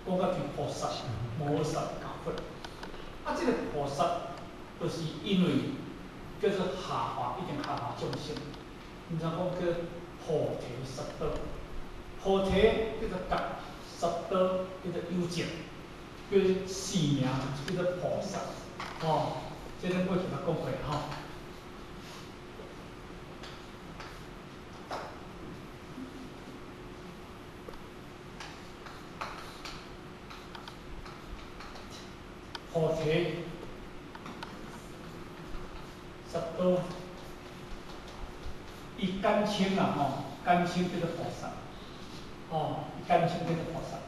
讲到像菩萨、摩萨、教佛。啊，这个菩萨就是因为叫做下化，一定下化众生。毋知讲叫菩提萨埵，菩提叫做觉，萨埵叫做幽静，叫做四名叫做菩萨。哦，这咱过去捌讲过吼。菩提萨埵，伊简称啦吼，简称叫做菩萨。哦，简称叫做菩萨。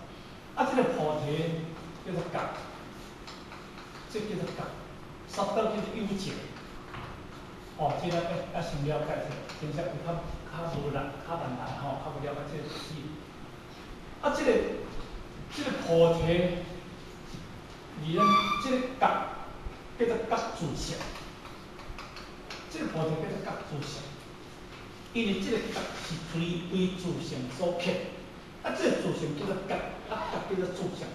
啊，这个菩提叫做觉，这叫做觉，萨埵叫做幽静。哦，这咱要先了解者，真正有较无难，较难吼，较无了解这个意思。啊，这个菩提。而咱这个觉叫做觉自性，这个菩提叫做觉自性，因为这个觉是对自性所刻，啊，这个自性叫做觉，啊，觉叫做自性，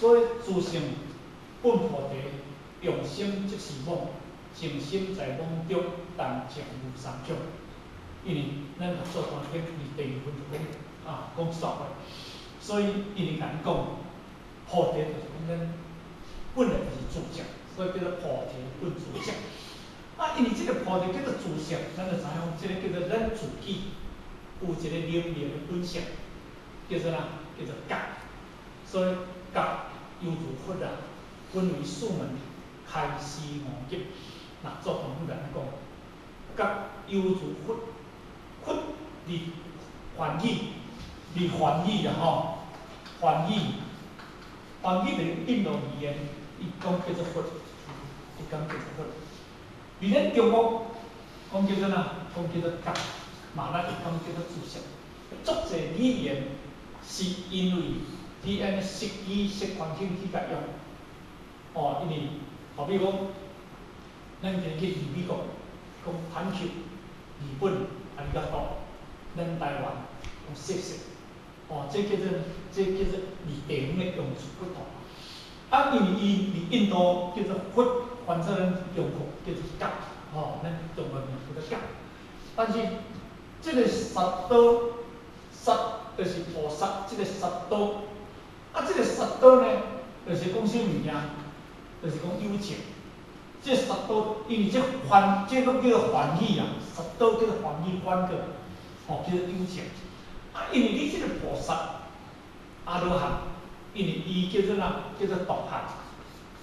所以自性本菩提，用心即是妄，静心在妄中，但静无三种。因为咱做观经第二分就讲说话，所以因为咱讲。菩提就是讲咱本来就是自性，所以叫做菩提本自性。啊，因为这个菩提叫做自性，咱就知影这个叫做咱自己有一个灵命的本性，叫做叫做觉。所以觉犹如佛啊，分为四门，开示五级。那做同学来讲，觉犹如佛，佛离梵语，离梵语啊吼，梵语。梵语就是印度语言，伊讲叫做佛，伊讲叫做佛。而咱中国讲叫做讲叫做觉，嘛咱就讲叫做自性。足侪语言是因为去安尼设计、设环境去甲用。哦，因为好比讲，咱今日去美国，讲环球、日本、阿里甲多，咱台湾讲设施。哦，这叫做离地方的用处不同。啊，因为伊离印度叫做佛，反正咱用佛叫做觉，吼，咱中文名叫做觉。但是这个萨埵，萨就是菩萨，这个萨埵，啊，这个萨埵呢，就是讲啥物件？就是讲幽静。这萨埵，因为这个叫做梵语啊，萨埵叫做梵语翻过，吼，叫做幽静。啊，因为你这个菩萨阿罗汉，因为伊叫做叫做独汉，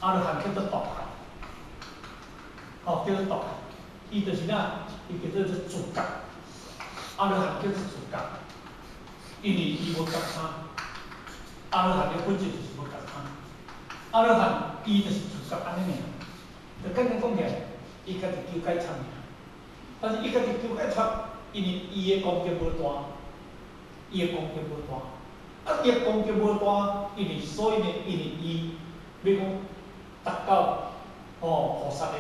阿罗汉叫做独汉，哦，叫做独汉，伊就是伊叫做自觉，阿罗汉叫做自觉，因为伊无觉啥，阿罗汉的本质就是无觉啥，阿罗汉伊就是自觉安尼尔，就简单讲起来，伊家己求解脱尔，但是伊家己求解脱，因为伊的功德无大。伊的功德无大，啊，伊的功德无大，因为所以呢，因为伊要讲达到菩萨的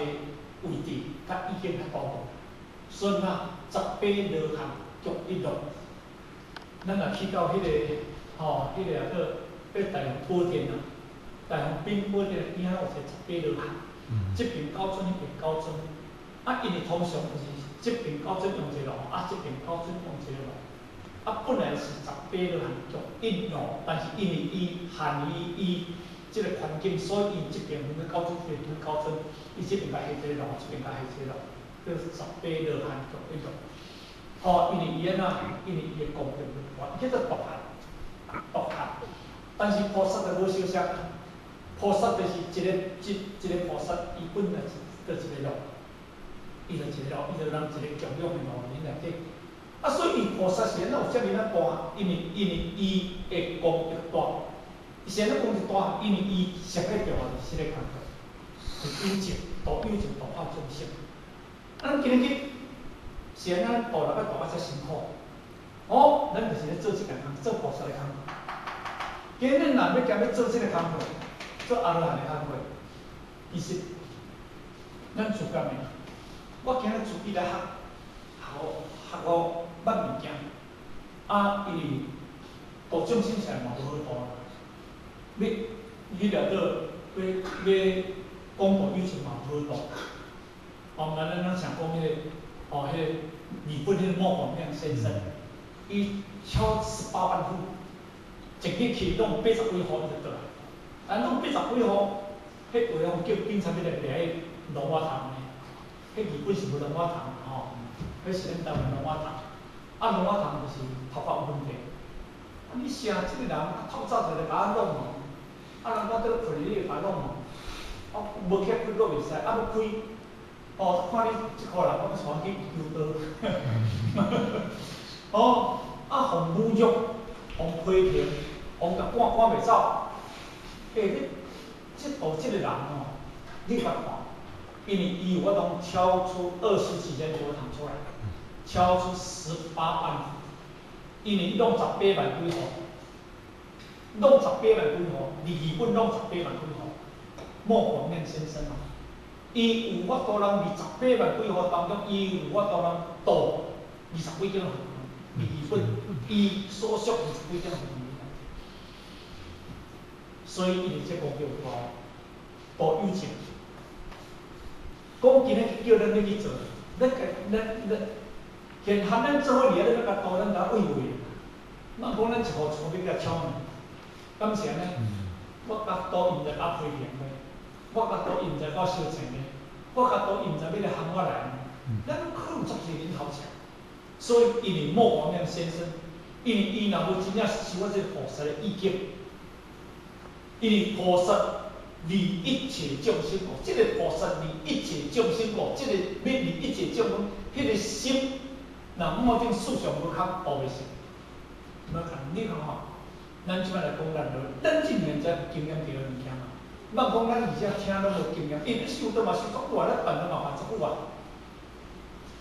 位置，较已经较高了。所以十八罗汉逐一路，咱若去到迄个迄个叫大雄宝殿啊，大雄兵宝殿边仔有一个十八罗汉，这边九尊，迄边九尊，啊，因为通常就是这边九尊用一路，啊，这边九尊用一路。啊，本来是十八罗汉逐一路，但是因为伊限伊即个环境，所以伊这边分到九尊，这边分九尊，伊这边甲下一个路，这边甲下一个路，叫十八罗汉逐一路。哦，因为伊因为伊的功德不大，叫做独汉，独汉。但是菩萨就无相像，菩萨就是一个菩萨，伊本来就是一个路，伊就一个路，伊就人一个强用的路面内底。啊，所以伊菩萨是安怎有遮尔大？因为伊的功德大，是安怎功德大？因为伊设个着是这个工作，是幽静，度幽静度化众生。咱今日是安怎度来度遮辛苦？哦，咱就是咧做即件工，做菩萨的工作。今日咱若要兼要做即个工作，做阿罗汉的工作，其实咱自觉的，我今日自己来学捌物件，啊，因为度众生起来嘛无好度，你了到要公布以前嘛无动，咱想讲迄个，迄个日本迄个莫广亮先生，伊超18万户，一日去弄80几户伊就倒来，啊弄80几户，迄话叫警察要来掠迄龙蛙塘呢，迄日本是无龙蛙塘迄是咱台湾龙蛙塘，龙蛙塘就是头发有问题，你写即个人透早就来甲弄哦，人讲倒困你甲弄哦，无开开佫袂使，要开。看你即个人，我带去丢刀，互侮辱，互批评，互甲赶袂走。你即个人你甲看，因为伊有法通超出20几年就通出来，超出18万户，因为伊弄18万几户，弄18万几户，日本弄18万几户，莫广亮先生伊有法度人28万几户当中，伊有法度人倒20几间银行，日本伊所属20几间银行，所以伊哋这个叫大友情。讲今日叫咱要去做，咱现含咱做伙尔，咱甲多咱甲慰慰，咱讲咱一户厝要甲敲门，敢是安尼？我甲多现在阿批评咧，我甲多现在我烧钱咧。我甲到现在要来喊我来，咱拢可能足侪人头前，所以因为莫广亮先生，因为伊若无真正受我这个菩萨的意见，因为菩萨利一切众生哦，这个菩萨利一切众生哦，这个要利一切众生，迄个心，若某种思想无较无袂成，无看你看吼，咱即摆来讲咱这年才经验到的物件嘛。莫讲咱而且听拢无经验，因受到嘛是足大，咱办了嘛办足久啊，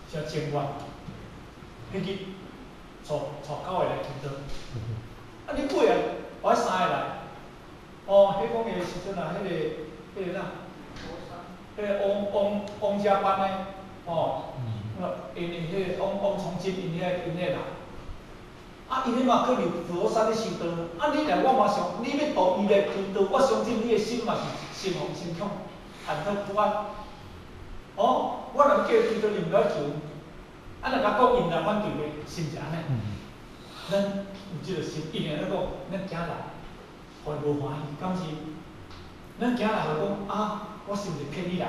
像千万，迄日初9个来祈祷，你8个或者3个来，迄讲的时阵啊，迄个啥，迄个王家班的，因迄个王崇金因迄个人。因嘛可能佛山咧修道，你来我嘛想，你要度伊来修道，我相信你的心嘛是心宏心痛，忐忑不安。我若要叫伊修道，伊毋要求，若甲讲伊来反对的，是毋是安尼？咱有即个心，因为咱讲，咱行来，互伊无欢喜，敢是？咱行来互伊讲我是毋是骗你来？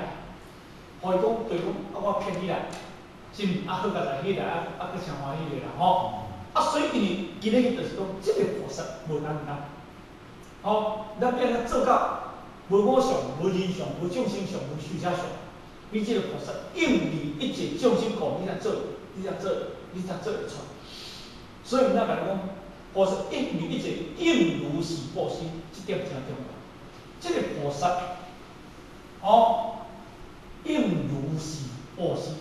互伊讲对讲我骗你来，是毋？好佳在迄来，佫诚欢喜个啦吼。所以因为今日就是讲，即个菩萨无简单。咱变咱做到无我相、无人相、无众生相、无寿者相。你即个菩萨应利一切众生故，你才做会出。所以咱来讲，菩萨应利一切应如是布施，这点真重要。即个菩萨，应如是布施，